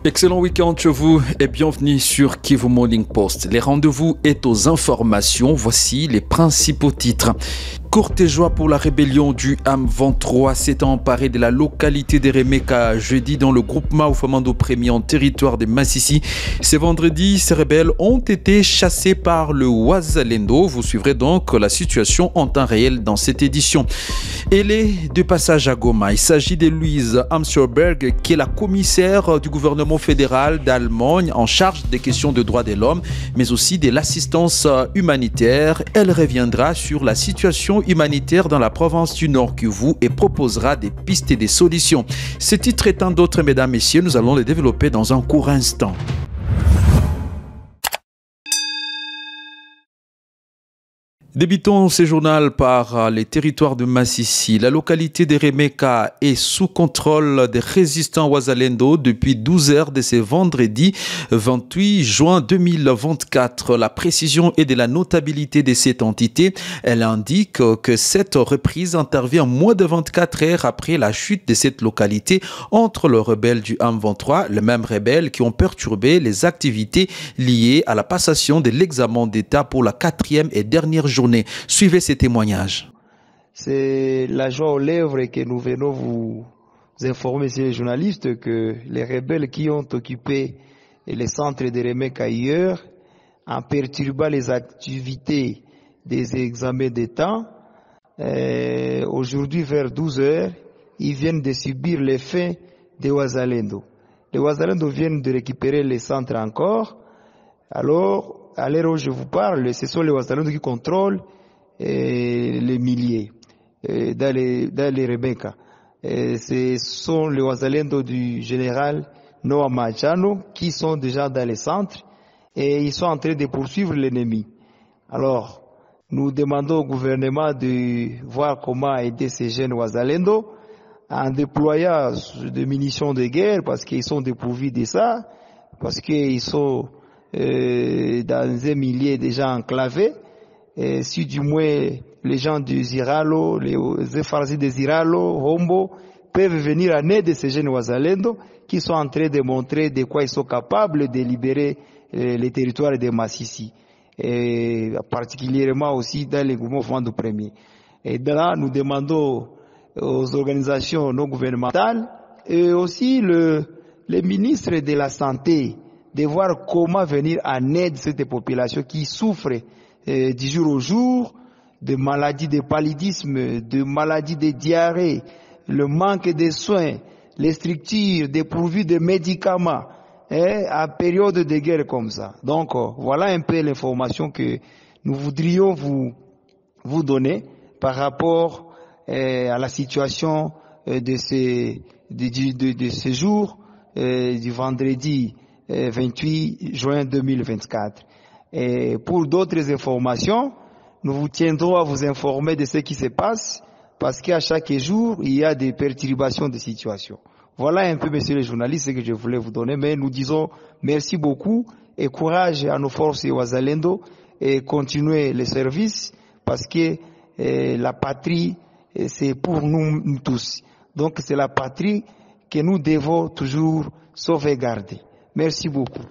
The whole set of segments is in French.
Excellent week-end chez vous et bienvenue sur Kivu Morning Post. Les rendez-vous est aux informations. Voici les principaux titres. Courte joie pour la rébellion du M23 s'est emparée de la localité de Remeka jeudi dans le groupement Oufamando Premier en territoire de Massissi. Ce vendredi, ces rebelles ont été chassés par le Wazalendo. Vous suivrez donc la situation en temps réel dans cette édition. Elle est de passage à Goma. Il s'agit de Louise Amscherberg, qui est la commissaire du gouvernement fédéral d'Allemagne en charge des questions de droits de l'homme, mais aussi de l'assistance humanitaire. Elle reviendra sur la situation humanitaire dans la province du Nord Kivu et proposera des pistes et des solutions. Ce titre et tant d'autres, mesdames, messieurs, nous allons les développer dans un court instant. Débutons ce journal par les territoires de Massissi. La localité de Remeka est sous contrôle des résistants Wazalendo depuis 12 heures de ce vendredi 28 juin 2024. La précision est de la notabilité de cette entité. Elle indique que cette reprise intervient moins de 24 heures après la chute de cette localité entre les rebelles du M23, les mêmes rebelles qui ont perturbé les activités liées à la passation de l'examen d'État pour la 4e et dernière journée. Suivez ces témoignages. C'est la joie aux lèvres que nous venons vous informer, messieurs les journalistes, que les rebelles qui ont occupé les centres de Remeka ailleurs, en perturbant les activités des examens d'État, aujourd'hui vers 12 heures, ils viennent de subir l'effet des Wazalendo. Les Wazalendo viennent de récupérer les centres encore. Alors, à l'heure où je vous parle, ce sont les Wazalendo qui contrôlent les milliers dans les Remeka. Ce sont les Wazalendo du général Noah Machano qui sont déjà dans les centres et ils sont en train de poursuivre l'ennemi. Alors, nous demandons au gouvernement de voir comment aider ces jeunes Wazalendo en déployant des munitions de guerre parce qu'ils sont dépourvus de ça, parce qu'ils sont dans un milieu déjà enclavé, et si du moins les gens du Ziralo, les Effarsis de Ziralo, Hombo, peuvent venir en aide de ces jeunes Wazalendo qui sont en train de montrer de quoi ils sont capables de libérer les territoires de Massissi, et particulièrement aussi dans les mouvements de premier. Et de là, nous demandons aux organisations non gouvernementales et aussi les ministres de la Santé de voir comment venir en aide cette population qui souffre du jour au jour de maladies de paludisme, de maladies de diarrhée, le manque de soins, les structures dépourvues de médicaments à période de guerre comme ça. Donc voilà un peu l'information que nous voudrions vous donner par rapport à la situation de ce jour du vendredi 28 juin 2024. Et pour d'autres informations, nous vous tiendrons à vous informer de ce qui se passe parce qu'à chaque jour, il y a des perturbations de situation. Voilà un peu, messieurs les journalistes, ce que je voulais vous donner, mais nous disons merci beaucoup et courage à nos forces Wazalendo et continuer le service parce que la patrie, c'est pour nous tous. Donc c'est la patrie que nous devons toujours sauvegarder. Merci beaucoup.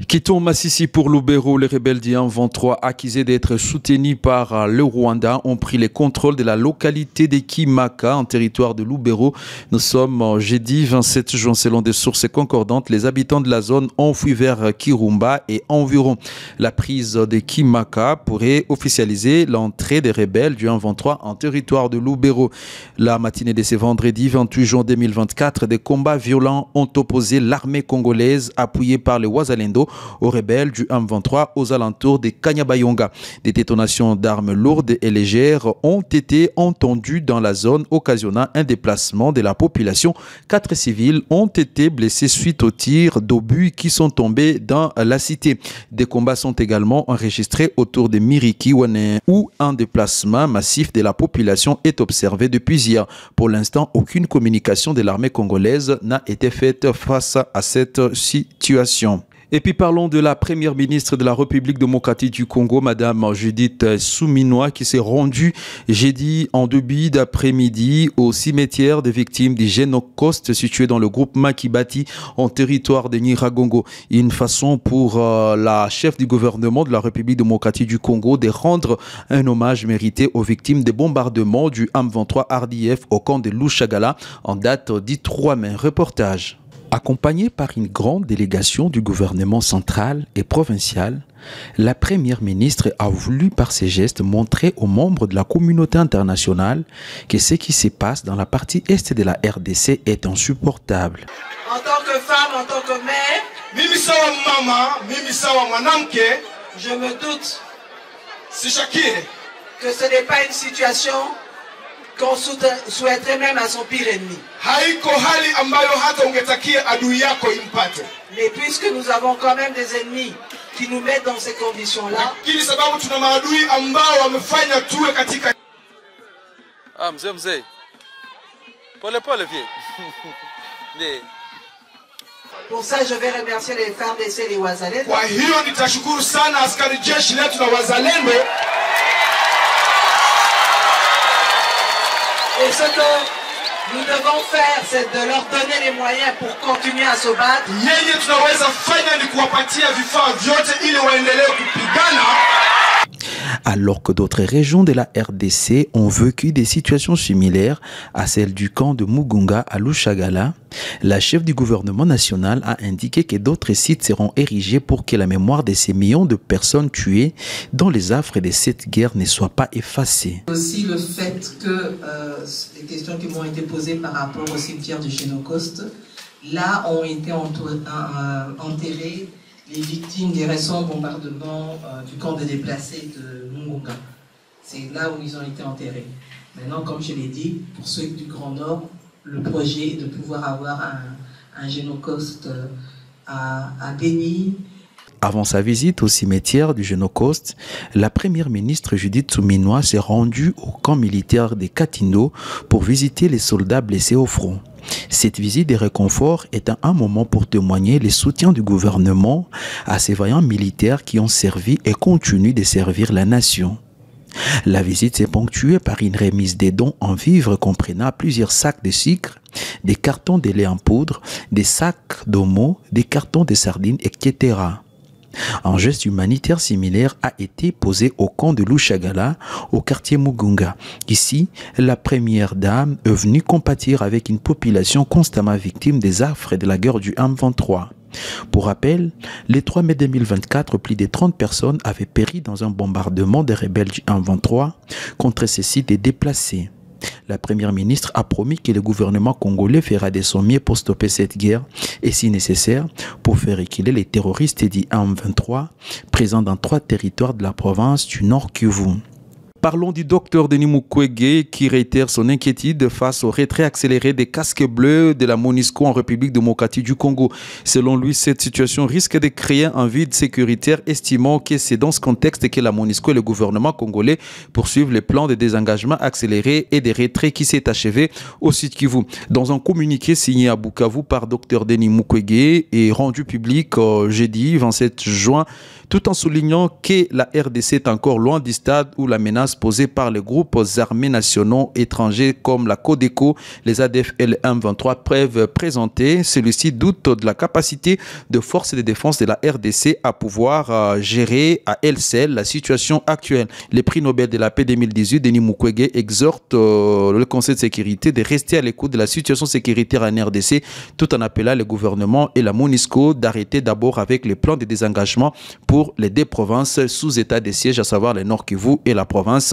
Quittons Massissi pour Lubero. Les rebelles du M23 accusés d'être soutenus par le Rwanda ont pris le contrôle de la localité de Kimaka en territoire de Lubero. Nous sommes jeudi 27 juin. Selon des sources concordantes, les habitants de la zone ont fui vers Kirumba et environ. La prise de Kimaka pourrait officialiser l'entrée des rebelles du M23 en territoire de Lubero. La matinée de ce vendredi 28 juin 2024, des combats violents ont opposé l'armée congolaise appuyée par les Wazalendo aux rebelles du M23 aux alentours de Kanyabayonga. Des détonations d'armes lourdes et légères ont été entendues dans la zone, occasionnant un déplacement de la population. 4 civils ont été blessés suite aux tirs d'obus qui sont tombés dans la cité. Des combats sont également enregistrés autour de Miriki-Wane où un déplacement massif de la population est observé depuis hier. Pour l'instant, aucune communication de l'armée congolaise n'a été faite face à cette situation. Et puis parlons de la première ministre de la République démocratique du Congo, Madame Judith Suminwa, qui s'est rendue jeudi en début d'après-midi au cimetière des victimes du Génocoste situé dans le groupe Makibati en territoire de Nyiragongo. Une façon pour la chef du gouvernement de la République démocratique du Congo de rendre un hommage mérité aux victimes des bombardements du M23 RDF au camp de Louchagala en date du 3 mai. Reportage. Accompagnée par une grande délégation du gouvernement central et provincial, la première ministre a voulu par ses gestes montrer aux membres de la communauté internationale que ce qui se passe dans la partie est de la RDC est insupportable. En tant que femme, en tant que mère, je me doute que ce n'est pas une situation qu'on souhaiterait même à son pire ennemi. Mais puisque nous avons quand même des ennemis qui nous mettent dans ces conditions-là, pour ça, je vais remercier les FARDC et les Wazalendo. Et ce que nous devons faire, c'est de leur donner les moyens pour continuer à se battre. Alors que d'autres régions de la RDC ont vécu des situations similaires à celle du camp de Mugunga à Louchagala, la chef du gouvernement national a indiqué que d'autres sites seront érigés pour que la mémoire de ces millions de personnes tuées dans les affres de cette guerre ne soit pas effacée. Aussi le fait que les questions qui m'ont été posées par rapport au cimetière du Génocoste, là ont été enterrées les victimes des récents bombardements du camp des déplacés de Mugunga. C'est là où ils ont été enterrés. Maintenant, comme je l'ai dit, pour ceux du Grand Nord, le projet est de pouvoir avoir un Génocoste à Béni. Avant sa visite au cimetière du Génocoste, la première ministre Judith Suminwa s'est rendue au camp militaire de Katindo pour visiter les soldats blessés au front. Cette visite de réconfort est un moment pour témoigner le soutien du gouvernement à ces vaillants militaires qui ont servi et continuent de servir la nation. La visite s'est ponctuée par une remise des dons en vivres comprenant plusieurs sacs de sucre, des cartons de lait en poudre, des sacs d'omo, des cartons de sardines, etc. Un geste humanitaire similaire a été posé au camp de Louchagala, au quartier Mugunga. Ici, la première dame est venue compatir avec une population constamment victime des affres de la guerre du M23. Pour rappel, le 3 mai 2024, plus de 30 personnes avaient péri dans un bombardement des rebelles du M23 contre ces sites déplacés. La première ministre a promis que le gouvernement congolais fera de son mieux pour stopper cette guerre et, si nécessaire, pour faire reculer les terroristes du M23 présents dans 3 territoires de la province du Nord Kivu. Parlons du docteur Denis Mukwege qui réitère son inquiétude face au retrait accéléré des casques bleus de la MONUSCO en République démocratique du Congo. Selon lui, cette situation risque de créer un vide sécuritaire, estimant que c'est dans ce contexte que la MONUSCO et le gouvernement congolais poursuivent les plans de désengagement accéléré et des retraits qui s'est achevé au Sud Kivu. Dans un communiqué signé à Bukavu par docteur Denis Mukwege et rendu public jeudi 27 juin, tout en soulignant que la RDC est encore loin du stade où la menace posée par les groupes armés nationaux étrangers comme la Codeco, les ADF et le M23 peuvent présenter. Celui-ci doute de la capacité de forces de défense de la RDC à pouvoir gérer à elle seule la situation actuelle. Le prix Nobel de la paix 2018, Denis Mukwege, exhorte le Conseil de sécurité de rester à l'écoute de la situation sécuritaire en RDC tout en appelant le gouvernement et la MONUSCO d'arrêter d'abord avec les plans de désengagement pour les 2 provinces sous état de siège, à savoir le Nord Kivu et la province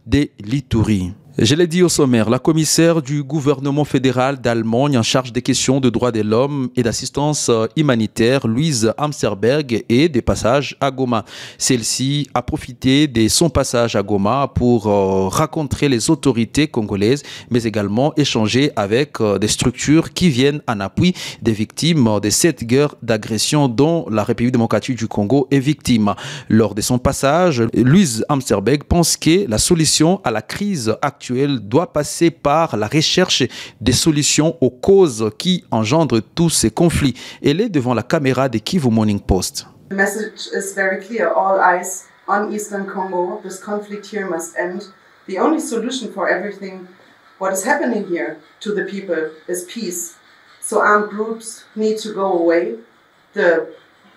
de l'Ituri. Je l'ai dit au sommaire, la commissaire du gouvernement fédéral d'Allemagne en charge des questions de droits de l'homme et d'assistance humanitaire, Louise Amsterberg, est de passage à Goma. Celle-ci a profité de son passage à Goma pour rencontrer les autorités congolaises, mais également échanger avec des structures qui viennent en appui des victimes de cette guerre d'agression dont la République démocratique du Congo est victime. Lors de son passage, Louise Amsterberg pense que la solution à la crise actuelle actuelle doit passer par la recherche des solutions aux causes qui engendrent tous ces conflits. Elle est devant la caméra de Kivu Morning Post. The message is very clear. All eyes on Eastern Congo. This conflict here must end. The only solution for everything what is happening here to the people is peace. So armed groups need to go away. The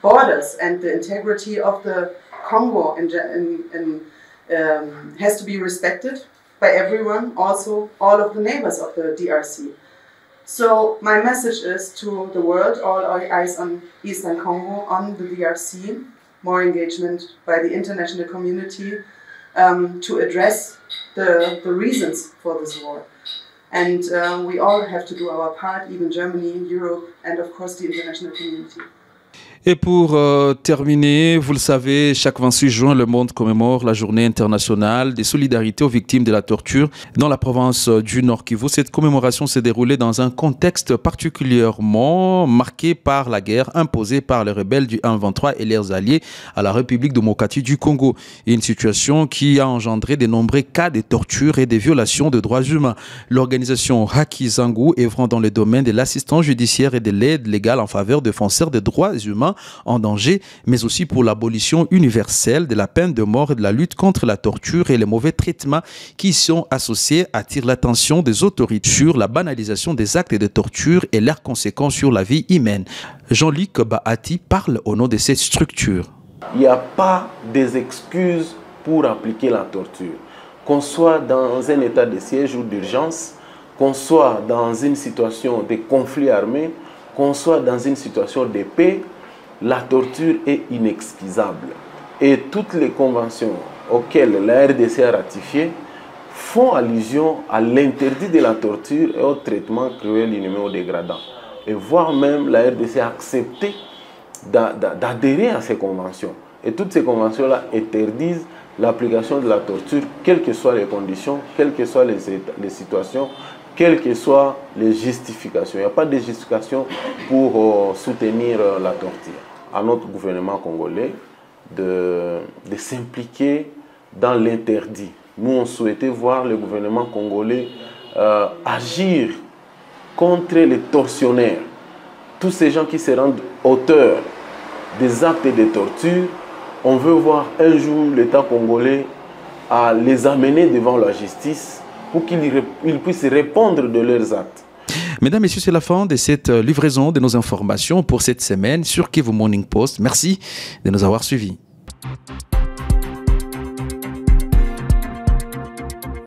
borders and the integrity of the Congo has to be respected by everyone, also all of the neighbors of the DRC. So my message is to the world, all eyes on Eastern Congo, on the DRC, more engagement by the international community to address the reasons for this war. And we all have to do our part, even Germany, Europe, and of course the international community. Et pour terminer, vous le savez, chaque 26 juin, le monde commémore la journée internationale des solidarités aux victimes de la torture dans la province du Nord Kivu. Cette commémoration s'est déroulée dans un contexte particulièrement marqué par la guerre imposée par les rebelles du M23 et leurs alliés à la République démocratique du Congo. Une situation qui a engendré de nombreux cas de torture et de violations de droits humains. L'organisation Haki Zangu, œuvrant dans le domaine de l'assistance judiciaire et de l'aide légale en faveur de défenseurs des droits humains en danger, mais aussi pour l'abolition universelle de la peine de mort et de la lutte contre la torture et les mauvais traitements qui y sont associés, attire l'attention des autorités sur la banalisation des actes de torture et leurs conséquences sur la vie humaine. Jean-Luc Bahati parle au nom de cette structure. Il n'y a pas des excuses pour appliquer la torture. Qu'on soit dans un état de siège ou d'urgence, qu'on soit dans une situation de conflit armé, qu'on soit dans une situation de paix, la torture est inexcusable. Et toutes les conventions auxquelles la RDC a ratifié font allusion à l'interdit de la torture et au traitement cruel, inhumain ou dégradant. Et voire même la RDC a accepté d'adhérer à ces conventions. Et toutes ces conventions-là interdisent l'application de la torture, quelles que soient les conditions, quelles que soient les situations, quelles que soient les justifications. Il n'y a pas de justification pour soutenir la torture. À notre gouvernement congolais de s'impliquer dans l'interdit. Nous, on souhaitait voir le gouvernement congolais agir contre les tortionnaires. Tous ces gens qui se rendent auteurs des actes de torture, on veut voir un jour l'État congolais à les amener devant la justice pour qu'ils puissent répondre de leurs actes. Mesdames, Messieurs, c'est la fin de cette livraison de nos informations pour cette semaine sur Kivu Morning Post. Merci de nous avoir suivis.